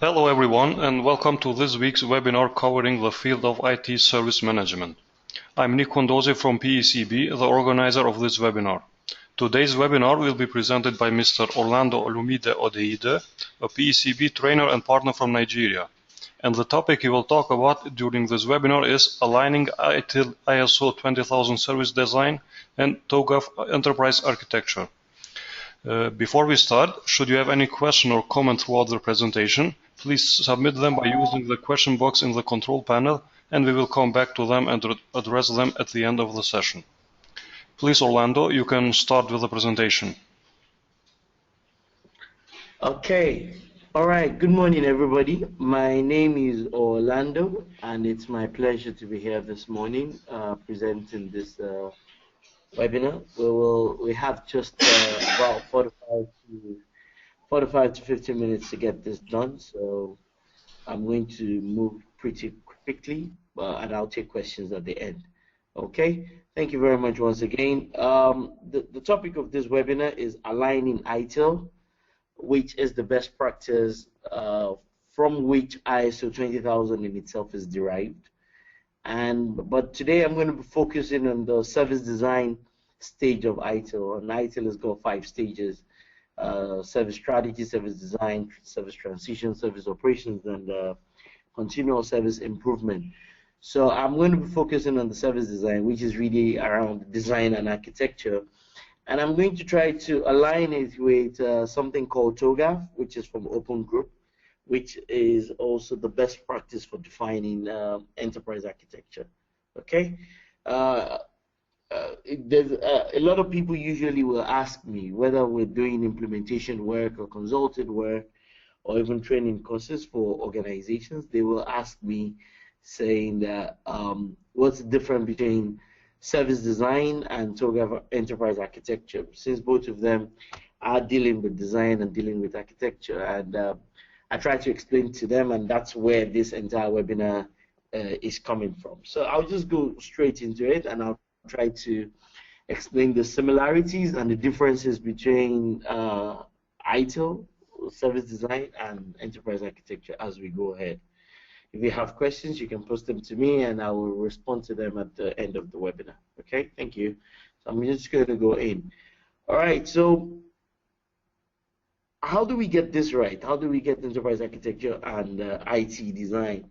Hello everyone and welcome to this week's webinar covering the field of IT service management. I'm Nick Kondoze from PECB, the organizer of this webinar. Today's webinar will be presented by Mr. Orlando Olumide Odeide, a PECB trainer and partner from Nigeria. And the topic he will talk about during this webinar is aligning ITIL ISO 20000 service design and TOGAF enterprise architecture. Before we start, should you have any question or comment throughout the presentation, please submit them by using the question box in the control panel, and we will come back to them and address them at the end of the session. Please, Orlando, you can start with the presentation. Okay. All right. Good morning, everybody. My name is Orlando, and it's my pleasure to be here this morning presenting this webinar. We have just about 45 to 50 minutes to get this done, so I'm going to move pretty quickly, and I'll take questions at the end. Okay, thank you very much once again. The topic of this webinar is aligning ITIL, which is the best practice from which ISO 20000 in itself is derived. But today I'm going to be focusing on the service design stage of ITIL, and ITIL has got 5 stages: service strategy, service design, service transition, service operations, and continual service improvement. So I'm going to be focusing on the service design, which is really around design and architecture, and I'm going to try to align it with something called TOGAF, which is from Open Group, which is also the best practice for defining enterprise architecture. Okay. There's a lot of people usually will ask me whether we're doing implementation work or consulted work or even training courses for organizations. They will ask me saying that what's the difference between service design and TOGAF enterprise architecture, since both of them are dealing with design and dealing with architecture. And I try to explain to them, and that's where this entire webinar is coming from. So I'll just go straight into it, and I'll try to explain the similarities and the differences between ITIL, service design, and enterprise architecture as we go ahead. If you have questions, you can post them to me, and I will respond to them at the end of the webinar. Okay, thank you. So I'm just going to go in. All right, so how do we get this right? How do we get enterprise architecture and IT design?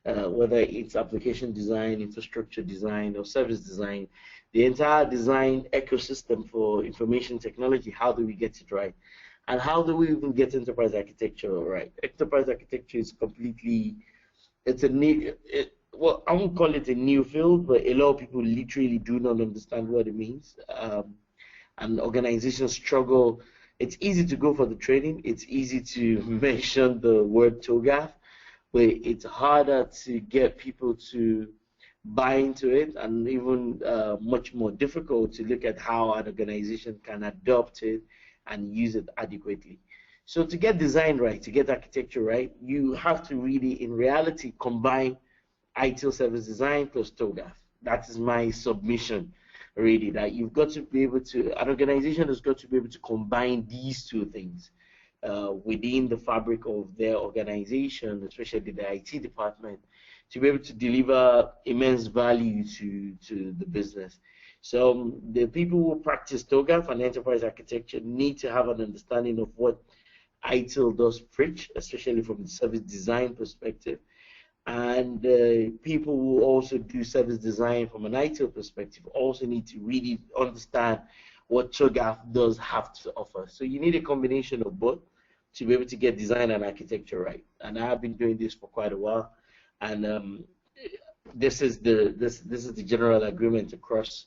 Whether it's application design, infrastructure design, or service design, the entire design ecosystem for information technology, how do we get it right? And how do we even get enterprise architecture right? Enterprise architecture is completely, it's a new, well, I won't call it a new field, but a lot of people literally do not understand what it means. And organizations struggle. It's easy to go for the training. It's easy to mention the word TOGAF, but it's harder to get people to buy into it, and even much more difficult to look at how an organization can adopt it and use it adequately. So to get design right, to get architecture right, you have to really, in reality, combine ITIL service design plus TOGAF. That is my submission, really, that you've got to be able to, an organization has got to be able to combine these two things within the fabric of their organization, especially the IT department, to be able to deliver immense value to the business. So the people who practice TOGAF and enterprise architecture need to have an understanding of what ITIL does preach, especially from the service design perspective. And people who also do service design from an ITIL perspective also need to really understand what TOGAF does have to offer. So you need a combination of both to be able to get design and architecture right. And I have been doing this for quite a while, and this is the general agreement across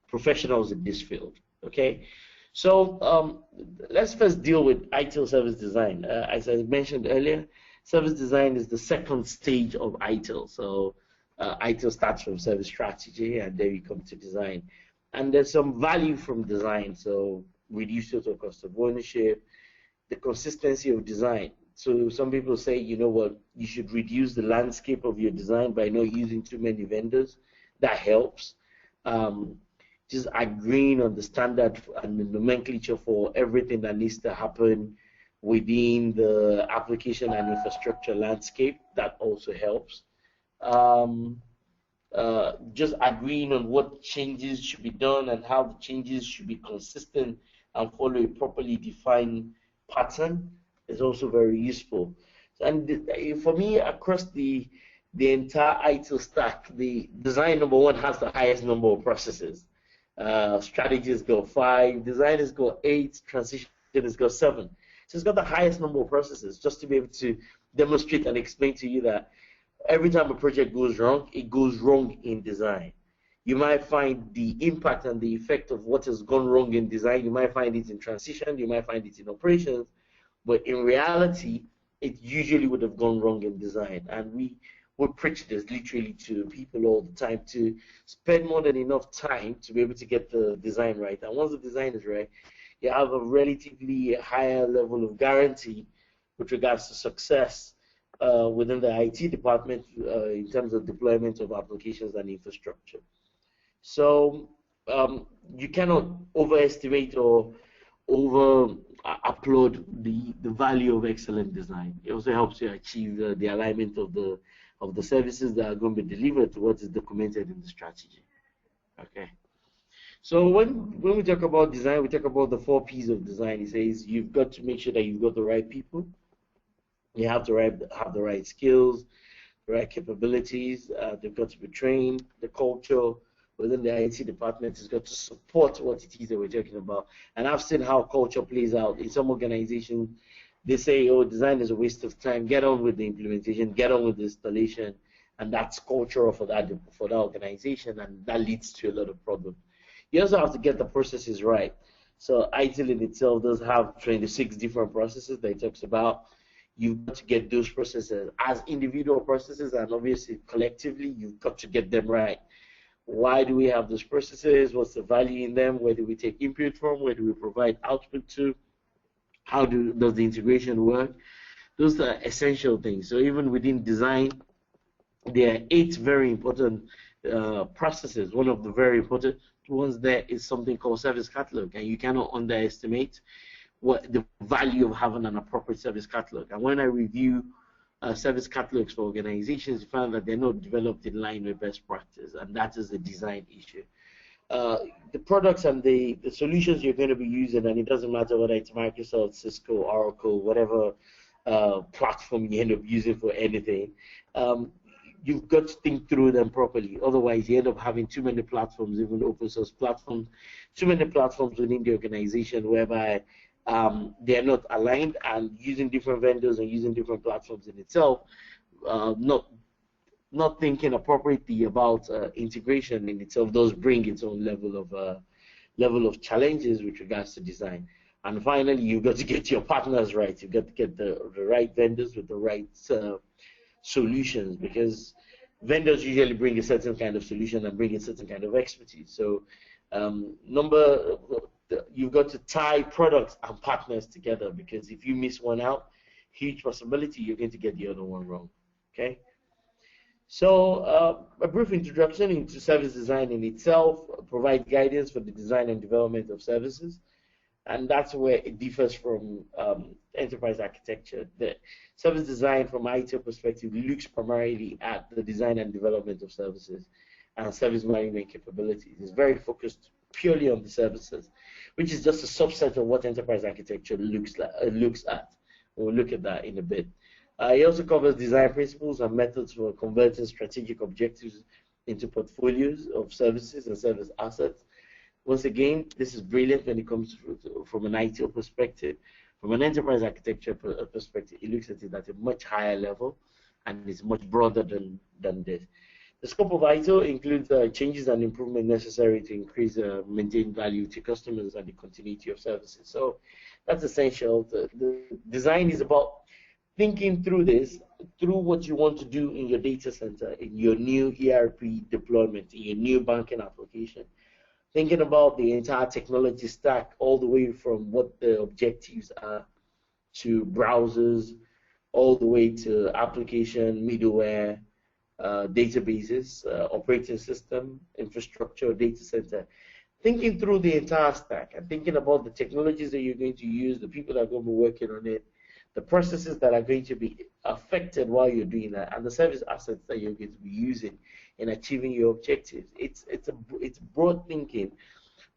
professionals in this field. Okay, so let's first deal with ITIL service design. As I mentioned earlier, service design is the second stage of ITIL. So ITIL starts from service strategy, and then we come to design. And there's some value from design. So reduce total cost of ownership, the consistency of design. So some people say, you know what, you should reduce the landscape of your design by not using too many vendors. That helps. Just agreeing on the standard and the nomenclature for everything that needs to happen within the application and infrastructure landscape. That also helps. Just agreeing on what changes should be done and how the changes should be consistent and follow a properly defined pattern is also very useful. And for me, across the entire ITIL stack, the design number one has the highest number of processes. Strategies go 5, designers go 8, transitioners go 7. So it's got the highest number of processes, just to be able to demonstrate and explain to you that every time a project goes wrong, it goes wrong in design. You might find the impact and the effect of what has gone wrong in design. You might find it in transition. You might find it in operations. But in reality, it usually would have gone wrong in design. And we preach this literally to people all the time, to spend more than enough time to be able to get the design right. And once the design is right, you have a relatively higher level of guarantee with regards to success within the IT department in terms of deployment of applications and infrastructure. So you cannot overestimate or over upload the value of excellent design. It also helps you achieve the alignment of the services that are going to be delivered to what is documented in the strategy. Okay. So when we talk about design, we talk about the 4 P's of design. It says you've got to make sure that you've got the right people. You have to have the right skills, the right capabilities. They've got to be trained. The culture within the IT department has got to support what it is that we're talking about. And I've seen how culture plays out. In some organizations, they say, oh, design is a waste of time. Get on with the implementation. Get on with the installation. And that's cultural for that organization, and that leads to a lot of problems. You also have to get the processes right. So ITIL in itself does have 26 different processes that it talks about. You've got to get those processes as individual processes, and obviously collectively, you've got to get them right. Why do we have those processes? What's the value in them? Where do we take input from? Where do we provide output to? How does the integration work? Those are essential things. So even within design, there are 8 very important processes. One of the very important ones there is something called service catalog, and you cannot underestimate what the value of having an appropriate service catalog. And when I review service catalogs for organizations, you find that they're not developed in line with best practice, and that is a design issue. The products and the solutions you're going to be using, and it doesn't matter whether it's Microsoft, Cisco, Oracle, whatever platform you end up using for anything, you've got to think through them properly. Otherwise, you end up having too many platforms, even open source platforms, too many platforms within the organization whereby they are not aligned, and using different vendors and using different platforms in itself, not thinking appropriately about integration in itself does bring its own level of challenges with regards to design. And finally, you've got to get your partners right. You've got to get the right vendors with the right solutions, because vendors usually bring a certain kind of solution and bring a certain kind of expertise. So you've got to tie products and partners together, because if you miss one out, huge possibility you're going to get the other one wrong. Okay. So a brief introduction into service design in itself, provide guidance for the design and development of services, and that's where it differs from enterprise architecture. The service design from ITIL perspective looks primarily at the design and development of services and service management capabilities. It's very focused purely on the services, which is just a subset of what enterprise architecture looks at. We'll look at that in a bit. It also covers design principles and methods for converting strategic objectives into portfolios of services and service assets. Once again, this is brilliant when it comes from an ITIL perspective. From an enterprise architecture perspective, it looks at it at a much higher level, and it's much broader than this. The scope of ITIL includes changes and improvements necessary to increase maintain value to customers and the continuity of services. So that's essential. The design is about thinking through this, through what you want to do in your data center, in your new ERP deployment, in your new banking application. Thinking about the entire technology stack, all the way from what the objectives are to browsers, all the way to application, middleware, databases, operating system, infrastructure, data center. Thinking through the entire stack and thinking about the technologies that you're going to use, the people that are going to be working on it, the processes that are going to be affected while you're doing that, and the service assets that you're going to be using in achieving your objectives. It's broad thinking,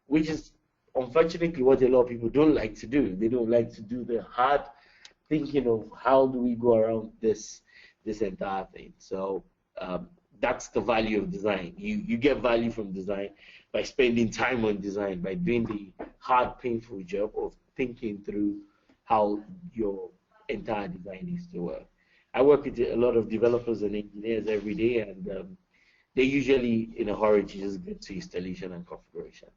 which is unfortunately what a lot of people don't like to do. They don't like to do the hard thinking of how do we go around this entire thing. So that's the value of design. You get value from design by spending time on design, by doing the hard, painful job of thinking through how your entire design needs to work. I work with a lot of developers and engineers every day, and they're usually in a hurry to just get to installation and configuration.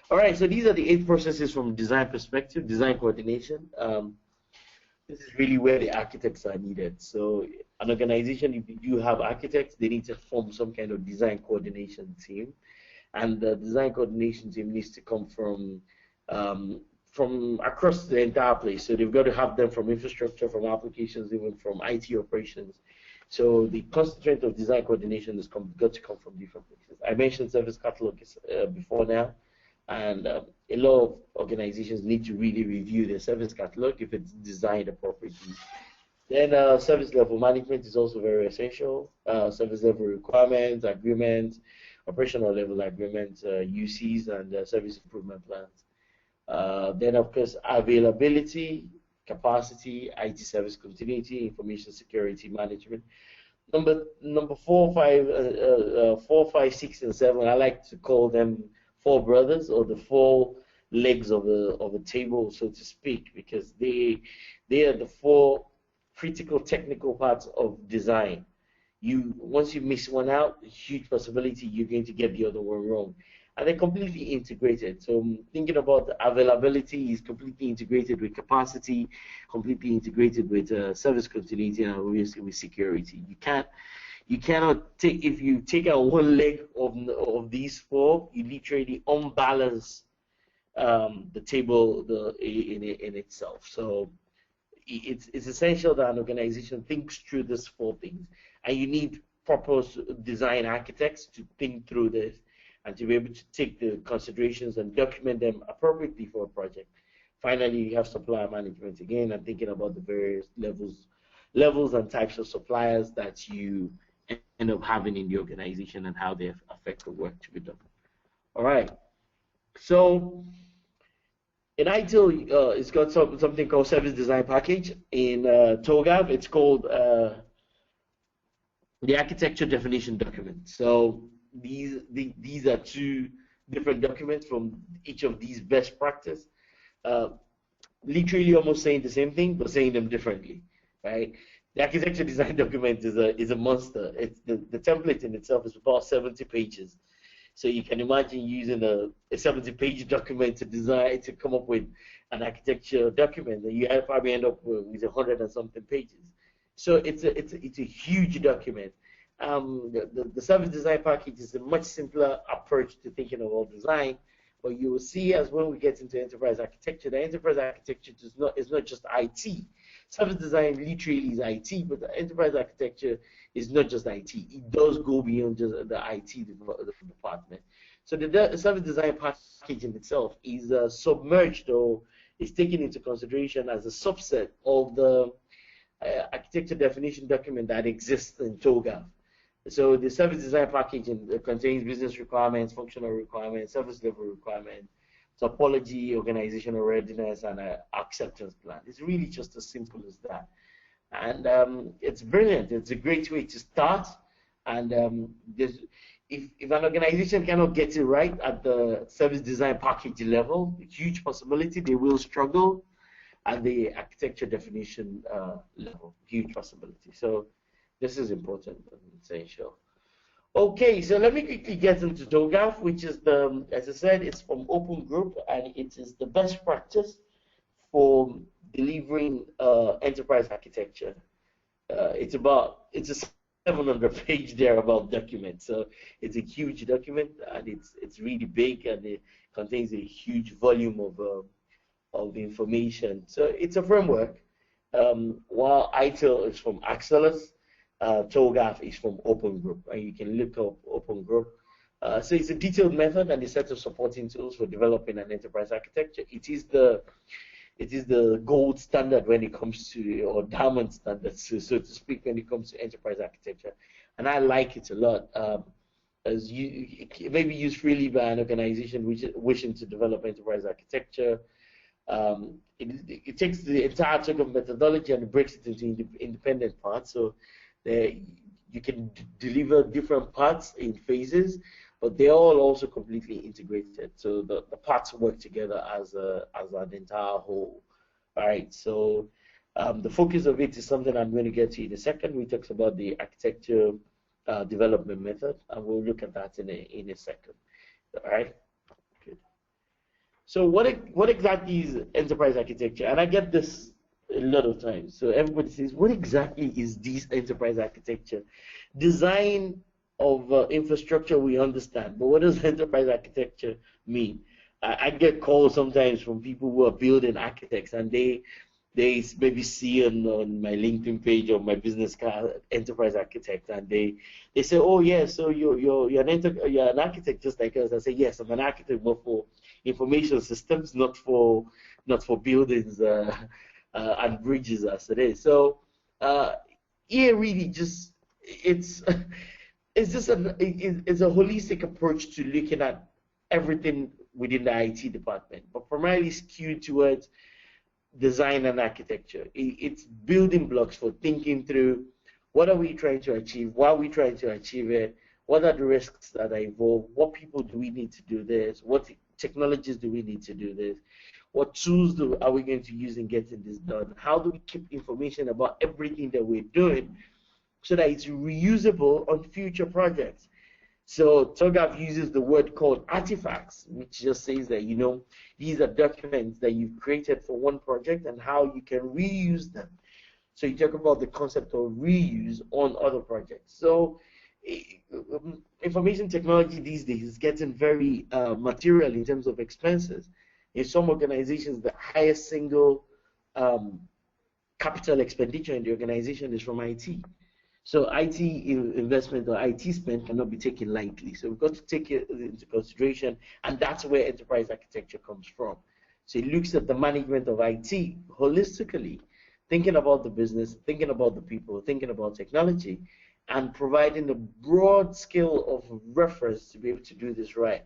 All right, so these are the 8 processes from design perspective. Design coordination. This is really where the architects are needed. So an organization, if you have architects, they need to form some kind of design coordination team. And the design coordination team needs to come from across the entire place. So they've got to have them from infrastructure, from applications, even from IT operations. So the concentrate of design coordination has got to come from different places. I mentioned service catalog before now. And a lot of organizations need to really review their service catalog if it's designed appropriately. Then service level management is also very essential. Service level requirements, agreements, operational level agreements, UCs, and service improvement plans. Then, of course, availability, capacity, IT service continuity, information security management. Number 4, 5, 6, and 7, I like to call them 4 brothers, or the 4 legs of a table, so to speak, because they are the 4 critical technical parts of design. Once you miss one out, huge possibility you're going to get the other one wrong. And they're completely integrated. So thinking about the availability is completely integrated with capacity, completely integrated with service continuity, and obviously with security. You cannot take, if you take out one leg of these 4, you literally unbalance the table in itself. So it's essential that an organization thinks through these 4 things, and you need proper design architects to think through this and to be able to take the considerations and document them appropriately for a project. Finally, you have supplier management again, and thinking about the various levels and types of suppliers that you end up having in the organization and how they affect the work to be done. All right. So in ITIL, it's got something called Service Design Package. In TOGAF, it's called the Architecture Definition Document. So these are 2 different documents from each of these best practice, literally almost saying the same thing, but saying them differently, right? The architecture design document is a monster. It's the template in itself is about 70 pages. So you can imagine using a 70-page document to come up with an architecture document, and you probably end up with 100 and something pages. So it's a huge document. The service design package is a much simpler approach to thinking about design. But you will see as when we get into enterprise architecture, the enterprise architecture is not just IT. Service design literally is IT, but the enterprise architecture is not just IT. It does go beyond just the IT department. So the service design package in itself is submerged, or is taken into consideration as a subset of the architecture definition document that exists in TOGAF. So the service design package contains business requirements, functional requirements, service level requirements, topology, organizational readiness, and an acceptance plan. It's really just as simple as that. And it's brilliant. It's a great way to start. And if an organization cannot get it right at the service design package level, huge possibility they will struggle at the architecture definition level, huge possibility. So this is important and essential. Okay, so let me quickly get into TOGAF, which is as I said, it's from Open Group, and it is the best practice for delivering enterprise architecture. It's a 700-page thereabout document, so it's a huge document, and it's really big, and it contains a huge volume of information. So it's a framework. While ITIL is from Axelis, TOGAF is from Open Group, and you can look up Open Group. So it's a detailed method and a set of supporting tools for developing an enterprise architecture. It it is the gold standard when it comes to, or diamond standard, so to speak, when it comes to enterprise architecture. And I like it a lot. As it may be used freely by an organization wishing to develop enterprise architecture. It takes the entire TOGAF methodology and breaks it into independent parts. So you can deliver different parts in phases, but they're all also completely integrated. So the parts work together as an entire whole. All right. So the focus of it is something I'm going to get to in a second. We talked about the architecture development method, and we'll look at that in a second. All right. Good. So what exactly is enterprise architecture? And I get this a lot of times. So everybody says, what exactly is this enterprise architecture? Design of infrastructure we understand, but what does enterprise architecture mean? I get calls sometimes from people who are building architects, and they maybe see on my LinkedIn page or my business card enterprise architect, and they say, oh yeah, so you're an architect just like us. I say, yes, I'm an architect, but for information systems, not for buildings and bridges as it is. So here really just it's just it's a holistic approach to looking at everything within the IT department, but primarily skewed towards design and architecture. It's building blocks for thinking through what are we trying to achieve, why are we trying to achieve it, what are the risks that are involved, what people do we need to do this, what technologies do we need to do this, what tools are we going to use in getting this done, how do we keep information about everything that we're doing so that it's reusable on future projects. So TOGAF uses the word called artifacts, which just says that, you know, these are documents that you've created for one project and how you can reuse them. So you talk about the concept of reuse on other projects. So information technology these days is getting very material in terms of expenses. In some organizations, the highest single capital expenditure in the organization is from IT. So IT investment or IT spend cannot be taken lightly. So we've got to take it into consideration, and that's where enterprise architecture comes from. So it looks at the management of IT holistically, thinking about the business, thinking about the people, thinking about technology, and providing a broad scale of reference to be able to do this right.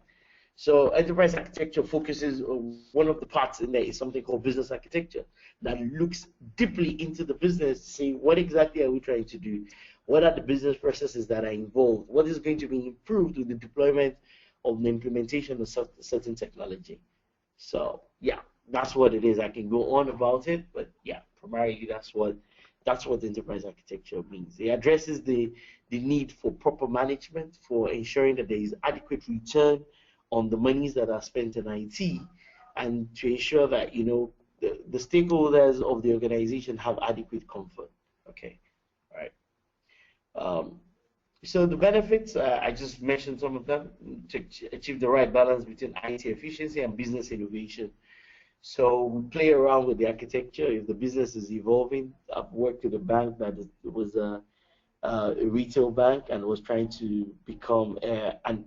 So enterprise architecture focuses on one of the parts in there is something called business architecture that looks deeply into the business to see what exactly are we trying to do, what are the business processes that are involved, what is going to be improved with the deployment of the implementation of certain technology. So yeah, that's what it is. I can go on about it, but yeah, primarily that's what enterprise architecture means. It addresses the need for proper management, for ensuring that there is adequate return on the monies that are spent in IT, and to ensure that, you know, the stakeholders of the organization have adequate comfort. Okay, all right. So the benefits, I just mentioned some of them, to achieve the right balance between IT efficiency and business innovation. So we play around with the architecture. If the business is evolving, I've worked with a bank that was a retail bank and was trying to become and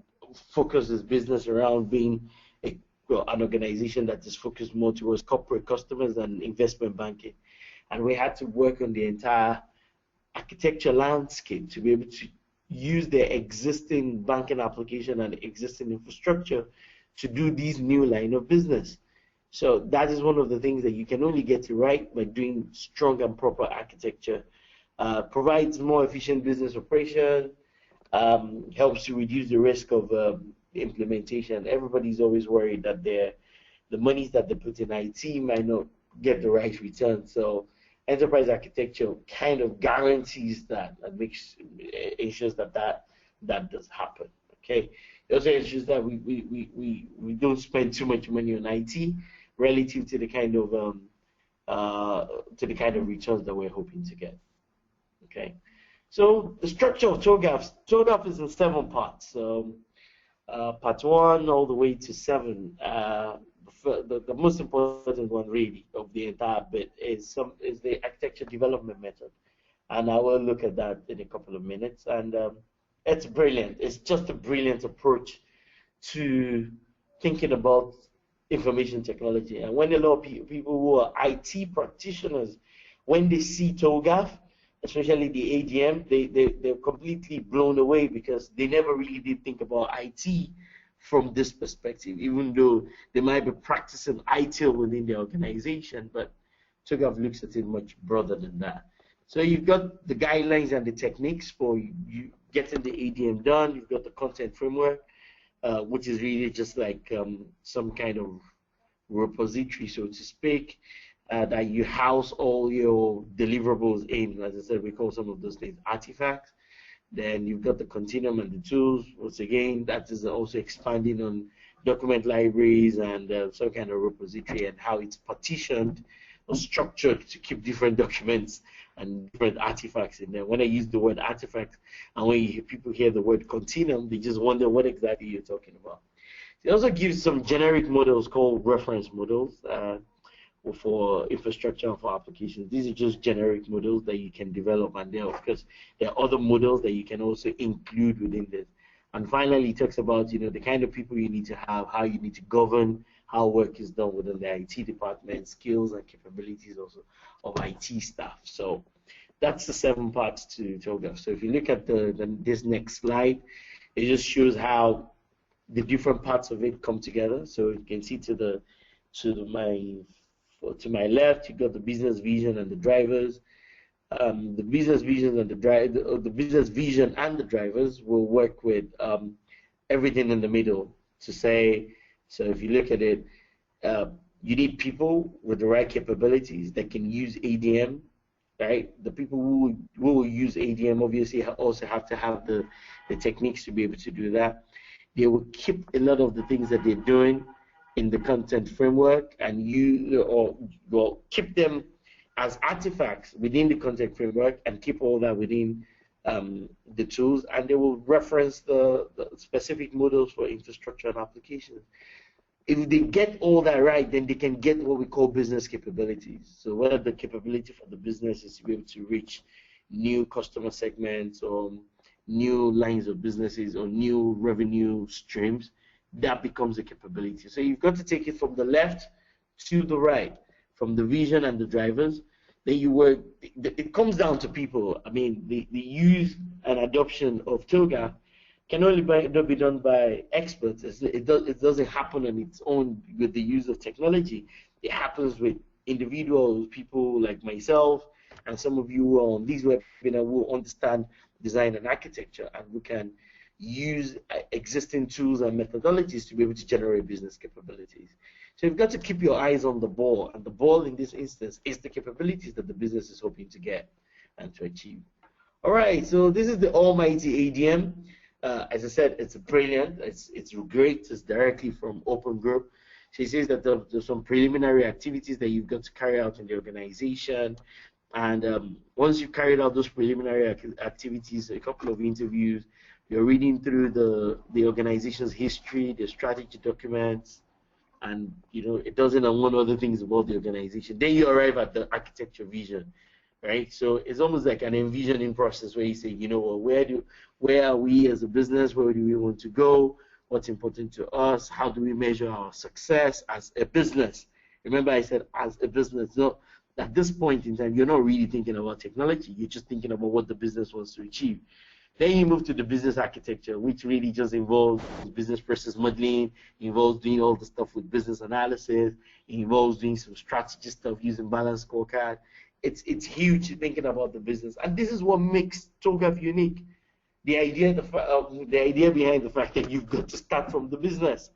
focus its business around being an organization that is focused more towards corporate customers and investment banking. And we had to work on the entire architecture landscape to be able to use their existing banking application and existing infrastructure to do these new line of business. So that is one of the things that you can only get right by doing strong and proper architecture. Provides more efficient business operation, helps to reduce the risk of implementation. Everybody's always worried that the monies that they put in IT might not get the right return. So enterprise architecture kind of guarantees that and ensures that does happen. Okay. It also ensures that we don't spend too much money on IT relative to the kind of returns that we're hoping to get. Okay. So the structure of TOGAF is in 7 parts. So part 1 all the way to 7. The most important one really of the entire bit is the architecture development method, and I will look at that in a couple of minutes. And it's brilliant. It's just a brilliant approach to thinking about information technology. And when a lot of people who are IT practitioners, when they see TOGAF, especially the ADM, they're completely blown away because they never really did think about IT from this perspective, even though they might be practicing ITIL within the organization, but TOGAF looks at it much broader than that. So you've got the guidelines and the techniques for you getting the ADM done. You've got the content framework, which is really just like some kind of repository, so to speak, that you house all your deliverables in. As I said, we call some of those things artifacts. Then you've got the continuum and the tools. Once again, that is also expanding on document libraries and some kind of repository and how it's partitioned or structured to keep different documents and different artifacts in there. When I use the word artifact and when people hear the word continuum, they just wonder what exactly you're talking about. It also gives some generic models called reference models for infrastructure and for applications. These are just generic models that you can develop, and then of course there are other models that you can also include within this. And finally, it talks about the kind of people you need to have, how you need to govern how work is done within the IT department, skills and capabilities also of IT staff. So that's the 7 parts to TOGAF. So if you look at this next slide, it just shows how the different parts of it come together. So you can see to my left, you got the business vision and the drivers. The business vision and the business vision and the drivers will work with everything in the middle to say. So if you look at it, you need people with the right capabilities that can use ADM, right? The people who will use ADM obviously also have to have the techniques to be able to do that. They will keep a lot of the things that they're doing in the content framework, and keep them as artifacts within the content framework and keep all that within the tools, and they will reference the specific models for infrastructure and applications. If they get all that right, then they can get what we call business capabilities. So whether the capability for the business is to be able to reach new customer segments or new lines of businesses or new revenue streams, that becomes a capability. So you've got to take it from the left to the right, from the vision and the drivers. Then it comes down to people. I mean, the use and adoption of TOGAF can only be done by experts. It doesn't happen on its own with the use of technology. It happens with individuals, people like myself, and some of you on these webinars who understand design and architecture, and who can use existing tools and methodologies to be able to generate business capabilities. So you've got to keep your eyes on the ball, and the ball in this instance is the capabilities that the business is hoping to get and to achieve. All right, so this is the almighty ADM. As I said, it's brilliant. It's great. It's directly from Open Group. She says that there's some preliminary activities that you've got to carry out in the organization. And once you've carried out those preliminary activities, a couple of interviews, you're reading through the organization's history, the strategy documents, and it doesn't know one other things about the organization. Then you arrive at the architecture vision, right? So it's almost like an envisioning process where you say, where are we as a business? Where do we want to go? What's important to us? How do we measure our success as a business? Remember, I said as a business. So at this point in time, you're not really thinking about technology. You're just thinking about what the business wants to achieve. Then you move to the business architecture, which really just involves business process modeling, involves doing all the stuff with business analysis, involves doing some strategy stuff using balanced scorecard. It's huge thinking about the business, and this is what makes TOGAF unique. The idea behind the fact that you've got to start from the business.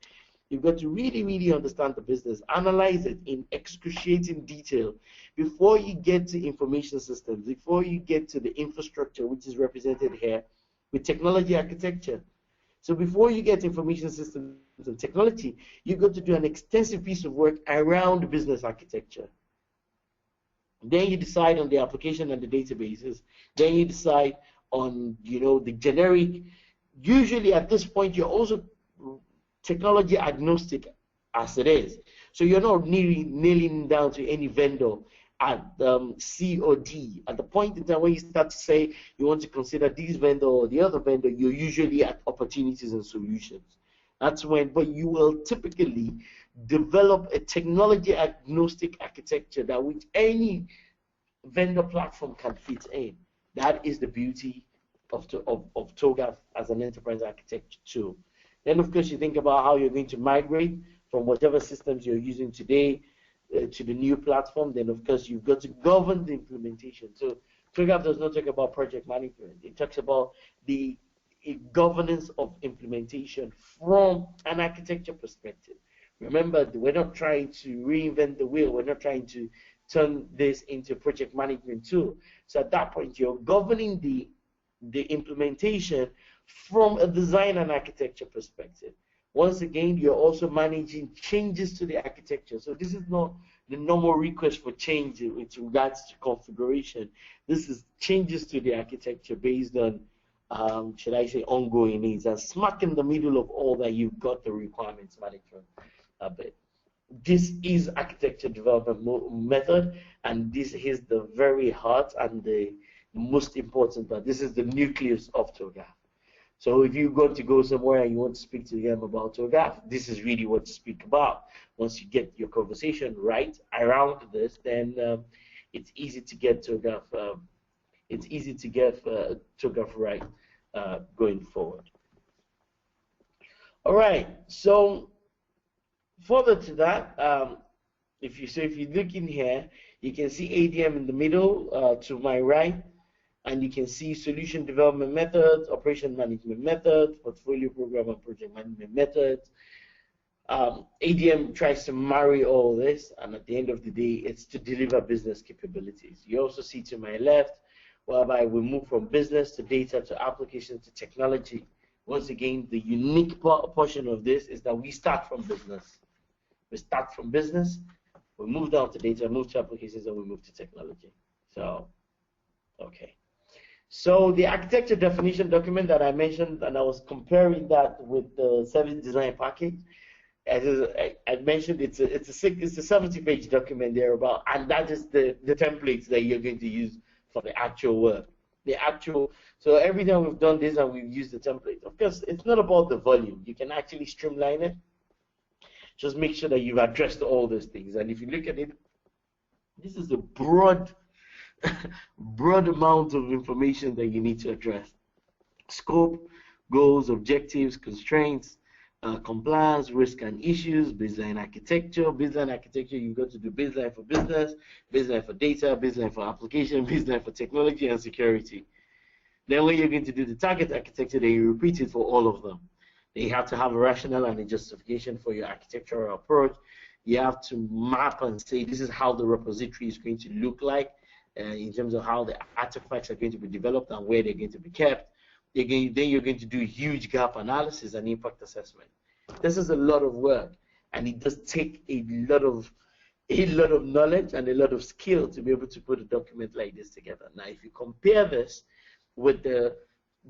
You've got to really, really understand the business, analyze it in excruciating detail before you get to information systems, before you get to the infrastructure, which is represented here with technology architecture. So before you get information systems and technology, you've got to do an extensive piece of work around business architecture. Then you decide on the application and the databases. Then you decide on, the generic. Usually at this point, you're also technology agnostic as it is. So you're not nailing down to any vendor at C or D. At the point in time when you start to say you want to consider this vendor or the other vendor, you're usually at opportunities and solutions. That's when, but you will typically develop a technology agnostic architecture that which any vendor platform can fit in. That is the beauty of TOGAF as an enterprise architecture tool. Then, of course, you think about how you're going to migrate from whatever systems you're using today to the new platform. Then, of course, you've got to govern the implementation. So TOGAF does not talk about project management. It talks about the governance of implementation from an architecture perspective. Remember, we're not trying to reinvent the wheel. We're not trying to turn this into a project management tool. So at that point, you're governing the implementation from a design and architecture perspective. Once again, you're also managing changes to the architecture. So this is not the normal request for change with regards to configuration. This is changes to the architecture based on, should I say, ongoing needs. And smack in the middle of all that, you've got the requirements management bit. This is architecture development method, and this is the very heart and the most important part. This is the nucleus of TOGAF. So if you're going to go somewhere and you want to speak to them about TOGAF, this is really what to speak about. Once you get your conversation right around this, then it's easy to get TOGAF. It's easy to get TOGAF right going forward. All right. So further to that, if you look in here, you can see ADM in the middle to my right. And you can see solution development methods, operation management methods, portfolio program and project management methods. ADM tries to marry all this, and at the end of the day, it's to deliver business capabilities. You also see to my left, whereby we move from business to data to application to technology. Once again, the unique portion of this is that we start from business. We start from business, we move down to data, move to applications, and we move to technology. So, okay. So the architecture definition document that I mentioned, and I was comparing that with the service design package. As I mentioned, it's a 70-page document thereabout, and that is the templates that you're going to use for the actual work. So every time we've done this and we've used the template, of course, it's not about the volume. You can actually streamline it. Just make sure that you've addressed all those things. And if you look at it, this is a broad amount of information that you need to address. Scope, goals, objectives, constraints, compliance, risk and issues, baseline architecture. Baseline architecture, you've got to do baseline for business, baseline for data, baseline for application, baseline for technology and security. Then when you're going to do the target architecture, then you repeat it for all of them. Then you have to have a rationale and a justification for your architectural approach. You have to map and say this is how the repository is going to look like. In terms of how the artifacts are going to be developed and where they're going to be kept. Then you're going to do huge gap analysis and impact assessment. This is a lot of work, and it does take a lot of knowledge and a lot of skill to be able to put a document like this together. Now, if you compare this with the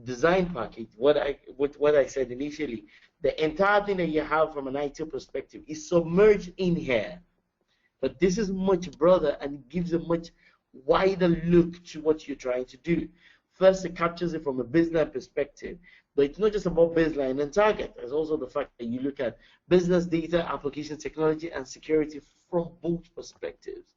design package, what I said initially, the entire thing that you have from an IT perspective is submerged in here, but this is much broader and it gives a much wider look to what you're trying to do. First, it captures it from a business perspective, but it's not just about baseline and target. There's also the fact that you look at business, data, application, technology, and security from both perspectives.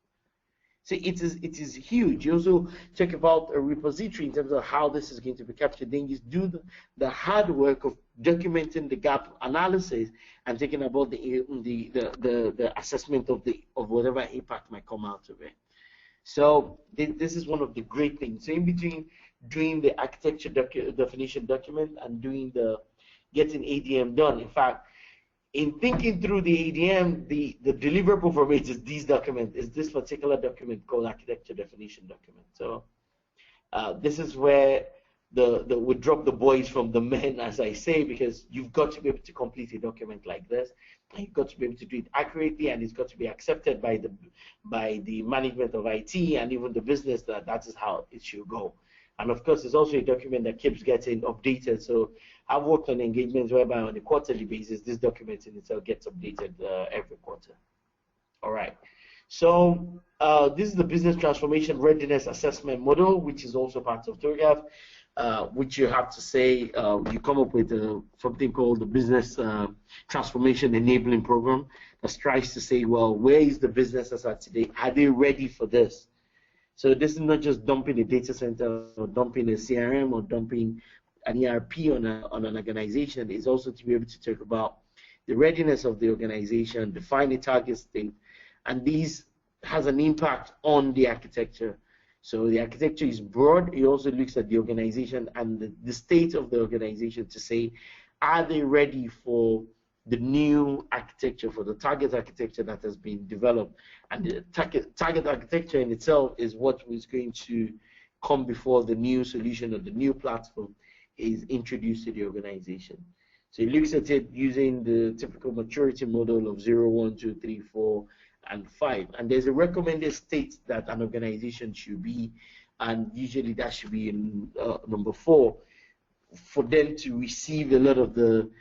So it is huge. You also talk about a repository in terms of how this is going to be captured. Then you do the hard work of documenting the gap analysis and thinking about the assessment of whatever impact might come out of it. So this is one of the great things. So in between doing the architecture definition document and getting ADM done, in fact, in thinking through the ADM, the deliverable from it is this particular document called architecture definition document. So this is where we drop the boys from the men, as I say, because you've got to be able to complete a document like this. You've got to be able to do it accurately, and it's got to be accepted by the management of IT and even the business that is how it should go. And of course, it's also a document that keeps getting updated. So I've worked on engagements whereby on a quarterly basis, this document in itself gets updated every quarter. All right. So this is the business transformation readiness assessment model, which is also part of TOGAF. which you have to say, you come up with something called the Business Transformation Enabling Program that tries to say, well, where is the business as at today? Are they ready for this? So this is not just dumping a data center or dumping a CRM or dumping an ERP on an organization. It's also to be able to talk about the readiness of the organization, define a target state, and these has an impact on the architecture. So the architecture is broad. It also looks at the organization and the state of the organization to say, are they ready for the new architecture, for the target architecture that has been developed? And the target architecture in itself is what is going to come before the new solution or the new platform is introduced to the organization. So it looks at it using the typical maturity model of 0, 1, 2, 3, 4, and 5. And there's a recommended state that an organization should be, and usually that should be in number 4, for them to receive a lot of the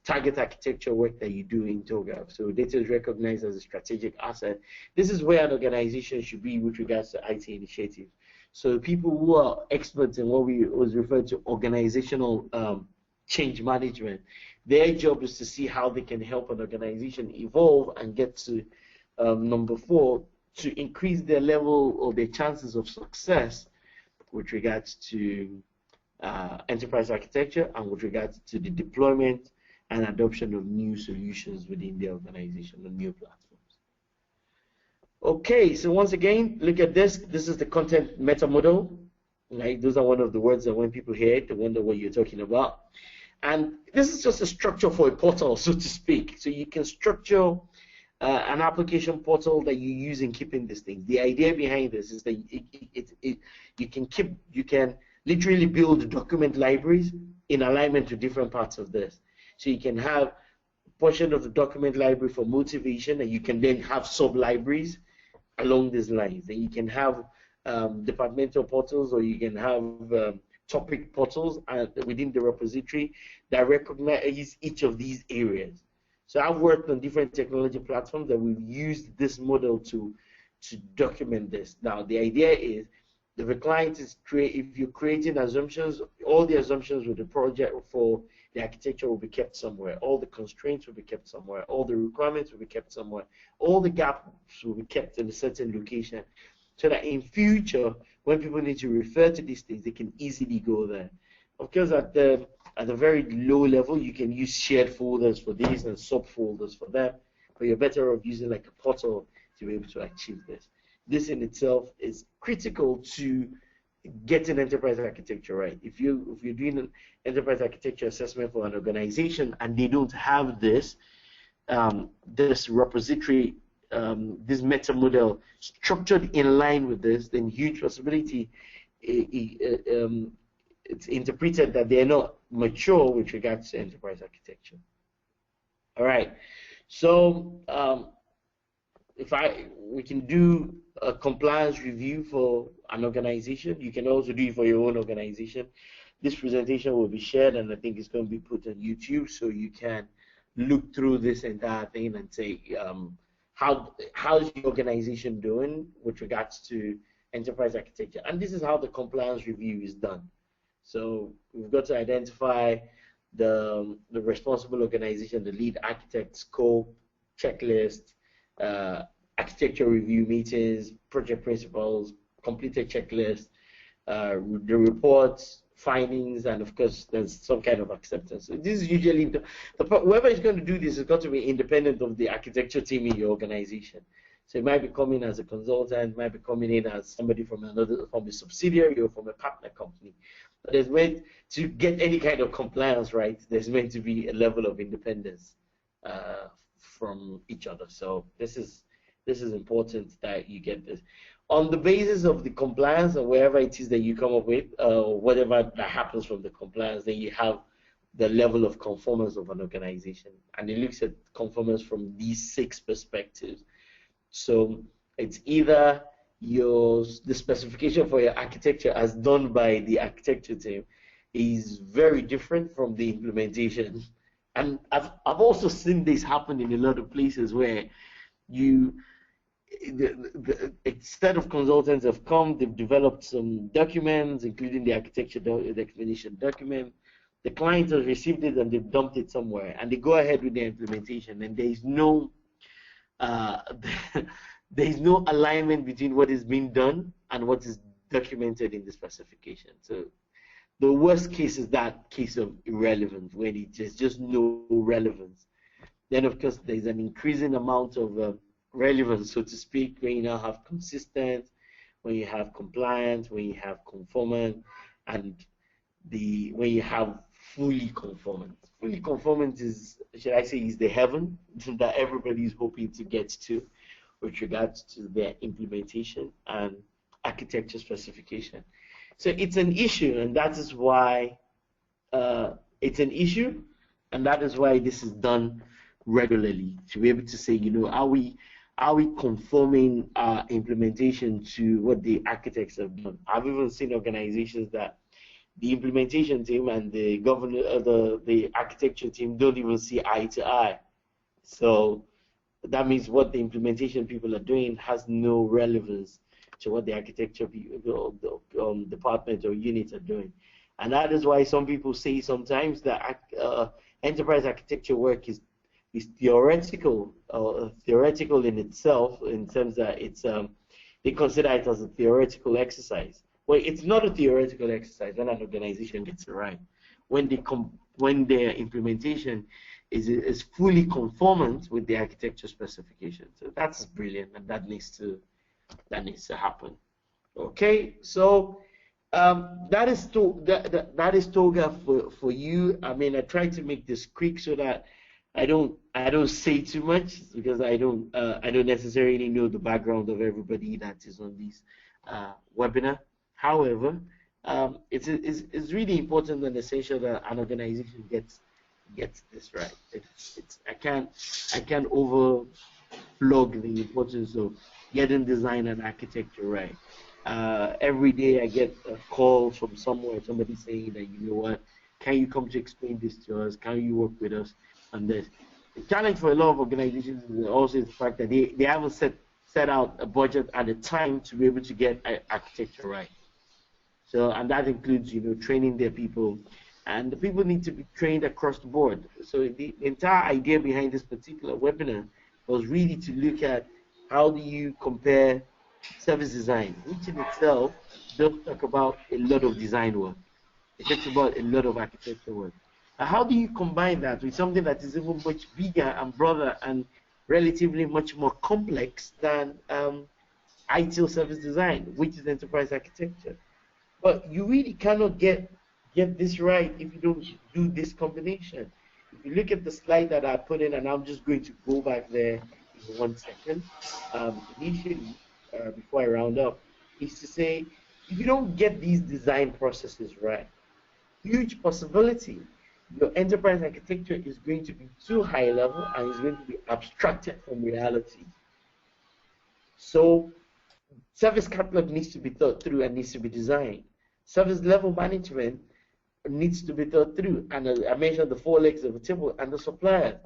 target architecture work that you do in TOGAF. So data is recognized as a strategic asset. This is where an organization should be with regards to IT initiatives. So people who are experts in what we was referred to organizational change management, their job is to see how they can help an organization evolve and get to number 4, to increase their level or their chances of success with regards to enterprise architecture and with regards to the deployment and adoption of new solutions within the organization and new platforms. Okay, so once again, look at this. This is the content Metamodel. Right? Those are one of the words that when people hear it, they wonder what you're talking about. And this is just a structure for a portal, so to speak. So you can structure an application portal that you use in keeping these things. The idea behind this is that you can literally build document libraries in alignment to different parts of this. So you can have a portion of the document library for motivation, and you can then have sub-libraries along these lines. And you can have departmental portals, or you can have topic portals within the repository that recognize each of these areas. So I've worked on different technology platforms that we've used this model to document this. Now the idea is, if a client is if you're creating assumptions, all the assumptions with the project for the architecture will be kept somewhere. All the constraints will be kept somewhere. All the requirements will be kept somewhere. All the gaps will be kept in a certain location, so that in future, when people need to refer to these things, they can easily go there. Of course, at the very low level, you can use shared folders for these and subfolders for them, but you're better off using like a portal to be able to achieve this. This in itself is critical to getting enterprise architecture right. If you're doing an enterprise architecture assessment for an organization and they don't have this this repository, this Metamodel structured in line with this, then huge possibility it's interpreted that they're not mature with regards to enterprise architecture. All right, so we can do a compliance review for an organization. You can also do it for your own organization. This presentation will be shared, and I think it's going to be put on YouTube, so you can look through this entire thing and say, how's the organization doing with regards to enterprise architecture? And this is how the compliance review is done. So we've got to identify the responsible organization, the lead architect, scope, checklist, architecture review meetings, project principles, completed checklist, the reports, findings, and of course there's some kind of acceptance. So this is usually whoever is going to do this has got to be independent of the architecture team in your organization. So it might be coming as a consultant, might be coming in as somebody from a subsidiary or from a partner company. But there's meant to get any kind of compliance right, there's meant to be a level of independence from each other. So this is important that you get this. On the basis of the compliance or wherever it is that you come up with, whatever that happens from the compliance, then you have the level of conformance of an organization. And it looks at conformance from these 6 perspectives. So it's either the specification for your architecture as done by the architecture team is very different from the implementation. And I've also seen this happen in a lot of places where a set of consultants have come, they've developed some documents, including the architecture the explanation document. The client has received it and they've dumped it somewhere, and they go ahead with the implementation, and there is no alignment between what is being done and what is documented in the specification. So the worst case is that case of irrelevance, when there's just no relevance. Then, of course, there's an increasing amount of relevance, so to speak, when you now have consistent, when you have compliant, when you have conformant, and when you have fully conformant. Fully conformant is, should I say, is the heaven that everybody is hoping to get to with regards to their implementation and architecture specification. So it's an issue, and that is why it's an issue, and that is why this is done regularly, to be able to say, you know, are we conforming our implementation to what the architects have done? I've even seen organizations that the implementation team and the the architecture team don't even see eye to eye. So that means what the implementation people are doing has no relevance to what the architecture people, department or unit are doing. And that is why some people say sometimes that enterprise architecture work is theoretical, theoretical in itself, in terms that it's they consider it as a theoretical exercise. Well, it's not a theoretical exercise when an organization gets it right. When their implementation is fully conformant with the architecture specification. So that's brilliant, and that needs to happen. Okay, so that is TOGAF for you. I mean, I try to make this quick so that I don't say too much, because I don't necessarily know the background of everybody that is on this webinar. However, it's really important and essential that an organization gets this right. I can't overflog the importance of getting design and architecture right. Every day I get a call from somewhere, somebody saying that, you know what, can you come to explain this to us? Can you work with us on this? The challenge for a lot of organizations is also the fact that they haven't set out a budget at a time to be able to get architecture right. So, and that includes, you know, training their people, and the people need to be trained across the board. So the entire idea behind this particular webinar was really to look at how do you compare service design, which in itself does talk about a lot of design work. It talks about a lot of architecture work. How do you combine that with something that is even much bigger and broader and relatively much more complex than ITIL Service Design, which is enterprise architecture? But you really cannot get this right if you don't do this combination. If you look at the slide that I put in, and I'm just going to go back there in 1 second, initially, before I round up, is to say, if you don't get these design processes right, huge possibility your enterprise architecture is going to be too high level and is going to be abstracted from reality. So service catalog needs to be thought through and needs to be designed. Service level management needs to be thought through, and I mentioned the 4 legs of a table and the suppliers.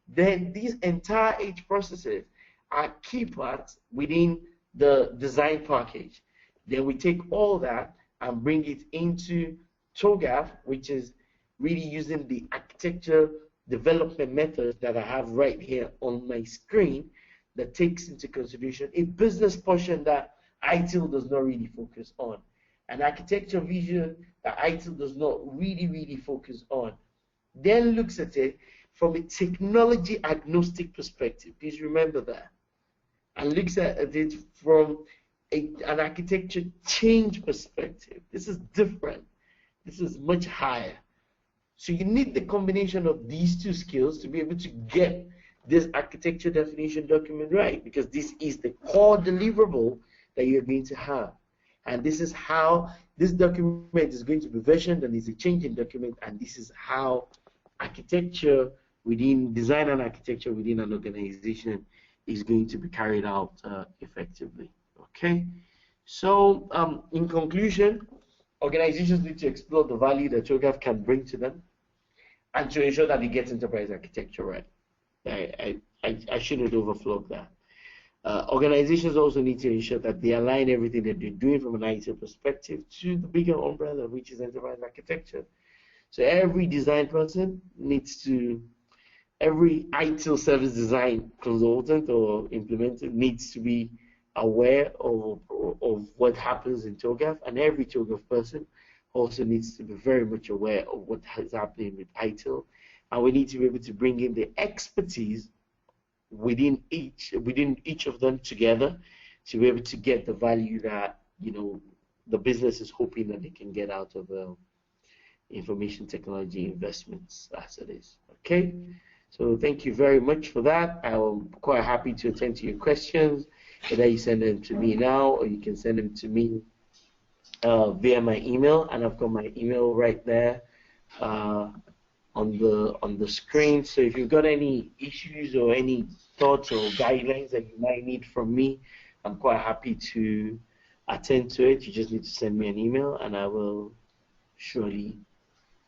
Then these entire H processes are key parts within the design package. Then we take all that and bring it into TOGAF, which is really using the architecture development methods that I have right here on my screen, that takes into consideration a business portion that ITIL does not really focus on, an architecture vision that ITIL does not really focus on, then looks at it from a technology agnostic perspective. Please remember that. And looks at it from an architecture change perspective. This is different. This is much higher. So you need the combination of these 2 skills to be able to get this architecture definition document right, because this is the core deliverable that you're going to have. And this is how this document is going to be versioned, and it's a changing document, and this is how architecture within design and architecture within an organization is going to be carried out effectively. Okay, so in conclusion, organizations need to explore the value that TOGAF can bring to them, and to ensure that they get enterprise architecture right. I shouldn't overflow that. Organizations also need to ensure that they align everything that they're doing from an ITIL perspective to the bigger umbrella, which is enterprise architecture. So every design person needs to, every ITIL service design consultant or implementer needs to be aware of what happens in TOGAF, and every TOGAF person also needs to be very much aware of what is happening with ITIL, and we need to be able to bring in the expertise within each of them together to be able to get the value that the business is hoping that they can get out of information technology investments as it is. Okay, so thank you very much for that. I'm quite happy to attend to your questions, whether you send them to me now or you can send them to me via my email, and I've got my email right there on the screen. So if you've got any issues or any thoughts or guidelines that you might need from me, I'm quite happy to attend to it. You just need to send me an email and I will surely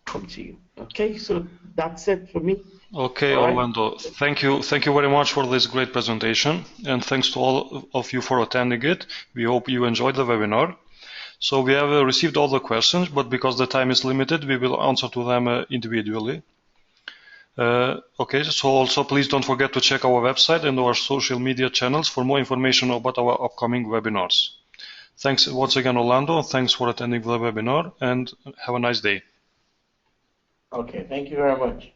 come to you. Okay, so that's it for me. Okay, all Orlando, right. thank you very much for this great presentation, and thanks to all of you for attending it. We hope you enjoyed the webinar. So we have received all the questions, but because the time is limited, we will answer to them individually. Okay, so also please don't forget to check our website and our social media channels for more information about our upcoming webinars. Thanks once again, Orlando. Thanks for attending the webinar, and have a nice day. Okay, thank you very much.